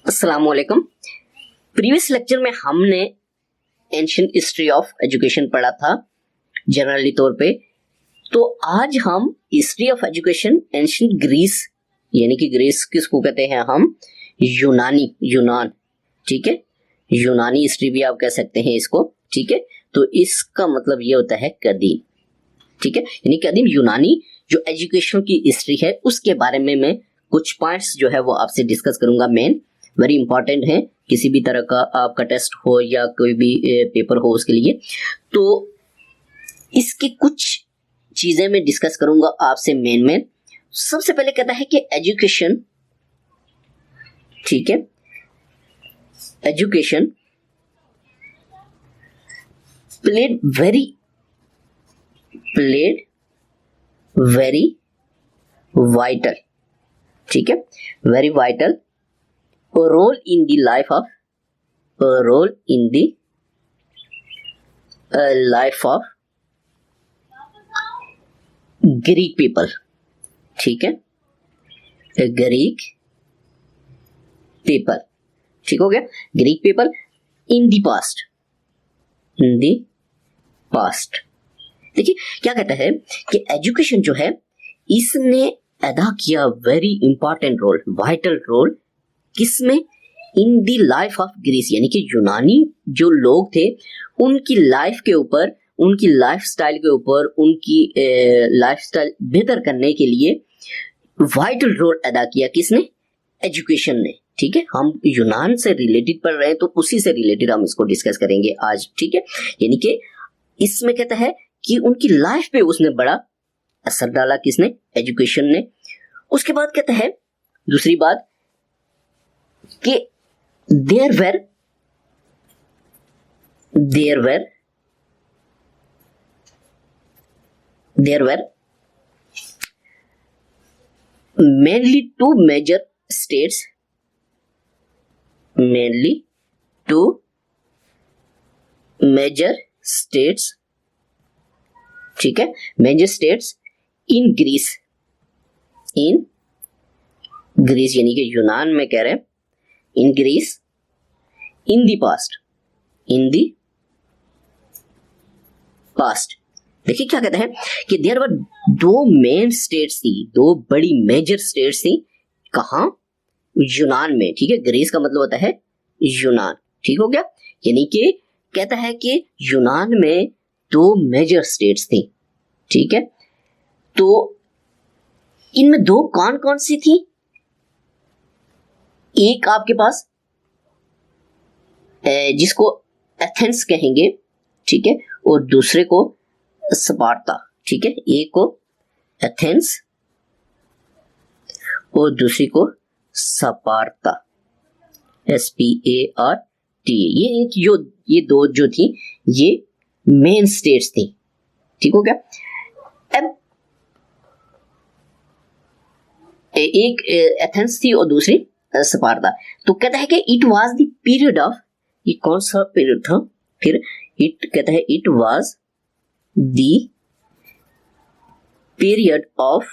अस्सलाम वालेकुम। Previous lecture में हमने एंशिएंट हिस्ट्री ऑफ एजुकेशन पढ़ा था जनरली तौर पे। तो आज हम history of education ancient Greece, यानी कि ग्रीस किसको कहते हैं हम, यूनान, ठीक है, यूनानी हिस्ट्री भी आप कह सकते हैं इसको, ठीक है। तो इसका मतलब ये होता है कदीम, ठीक है, यानी कदीम यूनानी जो एजुकेशन की हिस्ट्री है उसके बारे में मैं कुछ पॉइंट्स जो है वो आपसे डिस्कस करूंगा। मेन वेरी इंपॉर्टेंट है, किसी भी तरह का आपका टेस्ट हो या कोई भी पेपर हो उसके लिए। तो इसकी कुछ चीजें मैं डिस्कस करूंगा आपसे। मेन सबसे पहले कहता है कि एजुकेशन, ठीक है, एजुकेशन प्लेड वेरी वाइटल, ठीक है, very vital role in the life of Greek people, ठीक है, ग्रीक पीपल, ठीक हो गया, Greek people in the past. देखिए क्या कहता है कि एजुकेशन जो है इसने अदा किया very important role, vital role, किसमें, in the life of Greece, यानी कि यूनानी जो लोग थे उनकी लाइफ के ऊपर, उनकी लाइफस्टाइल के ऊपर, उनकी लाइफस्टाइल बेहतर करने के लिए वाइटल रोल अदा किया किसने, एजुकेशन ने, ठीक है। हम यूनान से रिलेटेड पढ़ रहे हैं तो उसी से रिलेटेड हम इसको डिस्कस करेंगे आज, ठीक है। यानी कि इसमें कहता है कि उनकी लाइफ पे उसने बड़ा असर डाला, किसने, एजुकेशन ने। उसके बाद कहता है दूसरी बात कि there were mainly two major states, ठीक है, मेजर स्टेट्स इन ग्रीस, यानी कि यूनान में कह रहे हैं, in Greece in the past. देखिए क्या कहते हैं कि देयर वर दो मेन स्टेट्स थी, दो बड़ी मेजर स्टेट्स थी, कहां, यूनान में, ठीक है। ग्रीस का मतलब होता है यूनान, ठीक हो गया। यानी कि कहता है कि यूनान में दो मेजर स्टेट्स थी, ठीक है। तो इनमें दो कौन कौन सी थी, एक आपके पास जिसको एथेंस कहेंगे, ठीक है, और दूसरे को स्पार्टा, ठीक है, एक को एथेंस और दूसरी को स्पार्टा, SPARTA। ये दो जो थी ये मेन स्टेट्स थी, ठीक हो गया। अब एक एथेंस थी और दूसरी स्पार्टा। तो कहता है कि it was the period of, ये कौन सा पीरियड था, फिर इट कहता है it was the period of,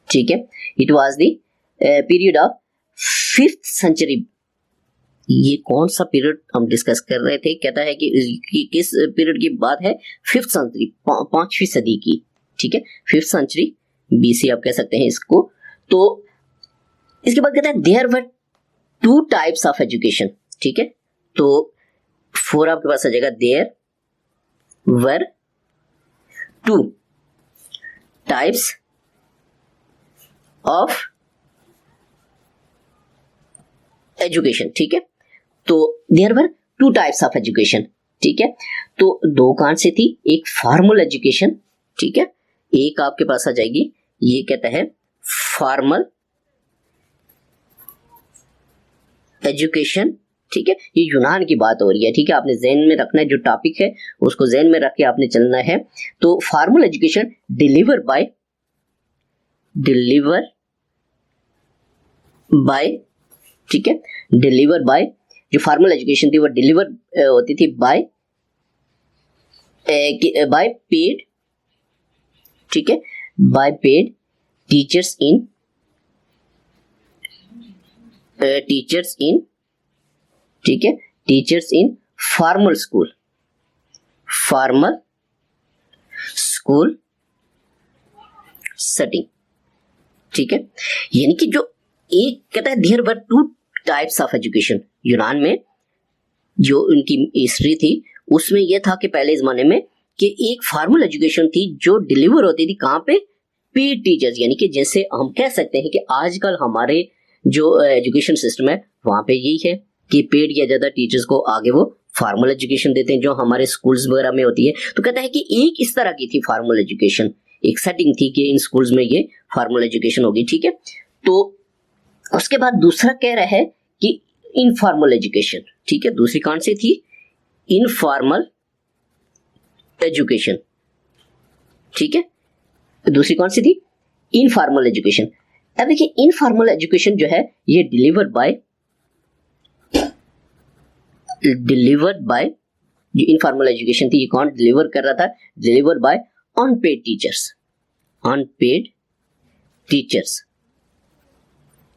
ठीक है, it was the period of 5th century. ये कौन सा पीरियड हम डिस्कस कर रहे थे, कहता है कि किस पीरियड की बात है, 5th सेंचुरी, 5वीं सदी की, ठीक है, 5th सेंचुरी BC आप कह सकते हैं इसको। तो इसके बाद कहता है there were two types of education, ठीक है। तो 4 आपके पास आ जाएगा, there were two types of education, ठीक है। तो there were two types of education, ठीक है। तो दो कौन से थी, एक फॉर्मल एजुकेशन, ठीक है, एक आपके पास आ जाएगी, ये कहता है फॉर्मल एजुकेशन, ठीक है। ये यूनान की बात हो रही है, ठीक है, आपने ज़हन में रखना है, जो टॉपिक है उसको ज़हन में रख के आपने चलना है। तो फॉर्मल एजुकेशन डिलीवर बाय, ठीक है, डिलीवर बाय, जो फॉर्मल एजुकेशन थी वो डिलीवर होती थी बाय पेड, ठीक है, by paid teachers in teachers in, ठीक है, teachers in formal school, formal school setting, ठीक है। यानी कि जो एक कहता है there were two types of education. यूनान में जो उनकी हिस्ट्री थी उसमें यह था कि पहले जमाने में कि एक फॉर्मल एजुकेशन थी जो डिलीवर होती थी कहाँ पे, पेड टीचर्स, यानी कि जैसे हम कह सकते हैं कि आजकल हमारे जो एजुकेशन सिस्टम है वहां पे यही है कि पेड किया जाता है टीचर्स को, आगे वो फॉर्मल एजुकेशन देते हैं जो हमारे स्कूल्स वगैरह में होती है। तो कहता है कि एक इस तरह की थी फॉर्मल एजुकेशन, एक सेटिंग थी कि इन स्कूल्स में ये फॉर्मल एजुकेशन होगी, ठीक है। तो उसके बाद दूसरा कह रहा है कि इनफॉर्मल एजुकेशन, ठीक है, दूसरी कौन सी थी, इनफॉर्मल एजुकेशन, ठीक है, दूसरी कौन सी थी, इनफॉर्मल एजुकेशन। अब देखिए इनफॉर्मल एजुकेशन जो है ये डिलीवर्ड बाय जो इनफॉर्मल एजुकेशन थी ये कौन डिलीवर कर रहा था, delivered by unpaid teachers, unpaid teachers,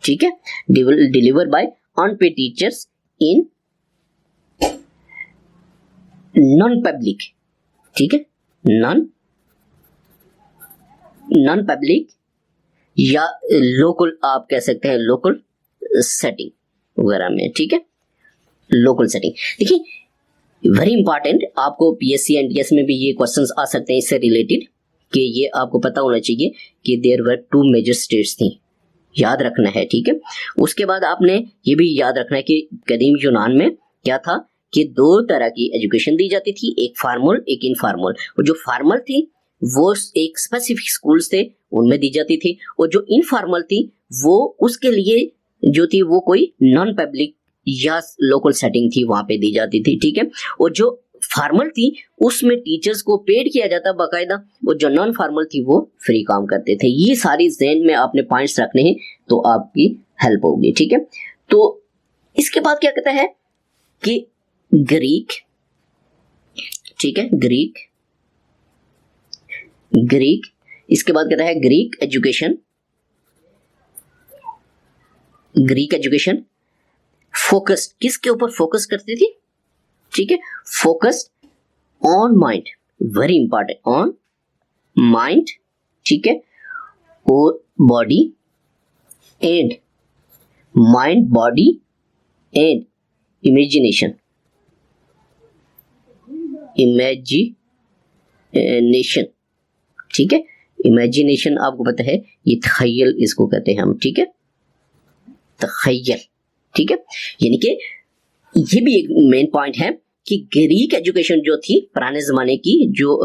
ठीक है, delivered by unpaid teachers in non public, ठीक है, नॉन पब्लिक या लोकल, आप कह सकते हैं लोकल सेटिंग वगैरह में, ठीक है, लोकल सेटिंग। देखिए वेरी इंपॉर्टेंट, आपको पीएससी एनडीएस में भी ये क्वेश्चंस आ सकते हैं इससे रिलेटेड, कि ये आपको पता होना चाहिए कि there were two major states थी, याद रखना है, ठीक है। उसके बाद आपने ये भी याद रखना है कि कदीम यूनान में क्या था कि दो तरह की एजुकेशन दी जाती थी, एक फॉर्मल एक इनफॉर्मल, और जो फॉर्मल थी वो एक स्पेसिफिक स्कूल्स थे उनमें दी जाती थी, और जो इनफॉर्मल थी वो उसके लिए जो थी वो कोई नॉन पब्लिक या लोकल सेटिंग थी वहां पे दी जाती थी, ठीक है। और जो फॉर्मल थी उसमें टीचर्स को पेड किया जाता बाकायदा, और जो नॉन फॉर्मल थी वो फ्री काम करते थे। ये सारी ज़हन में आपने पॉइंट्स रखने हैं तो आपकी हेल्प होगी, ठीक है। तो इसके बाद क्या कहता है कि ग्रीक, ठीक है, ग्रीक, इसके बाद कहता है ग्रीक एजुकेशन फोकस किसके ऊपर फोकस करती थी, ठीक है, focused on mind, very important, on mind, ठीक है, और body and mind, body and imagination, ठीक है, इमेजिनेशन आपको पता है ये तखय्युल इसको कहते हैं हम, ठीक है, तखय्युल, ठीक है। यानी कि ये भी एक मेन पॉइंट है कि ग्रीक एजुकेशन जो थी पुराने जमाने की, जो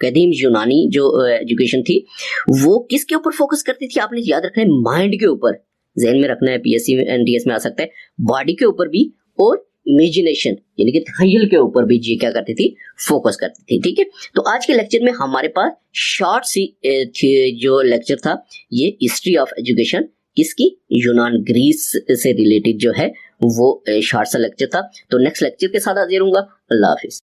कदीम यूनानी जो एजुकेशन थी वो किसके ऊपर फोकस करती थी, आपने याद रखना है माइंड के ऊपर, ज़हन में रखना है, पीएससी एनडीएस में आ सकता है, बॉडी के ऊपर भी और इमेजिनेशन यानी कि तखय्युल के ऊपर भी जी क्या करती थी, फोकस करती थी, ठीक है। तो आज के लेक्चर में हमारे पास शॉर्ट सी जो लेक्चर था ये हिस्ट्री ऑफ एजुकेशन किसकी, यूनान ग्रीस से रिलेटेड जो है वो शॉर्ट सा लेक्चर था। तो नेक्स्ट लेक्चर के साथ हाजिर होऊंगा। अल्लाह हाफिज।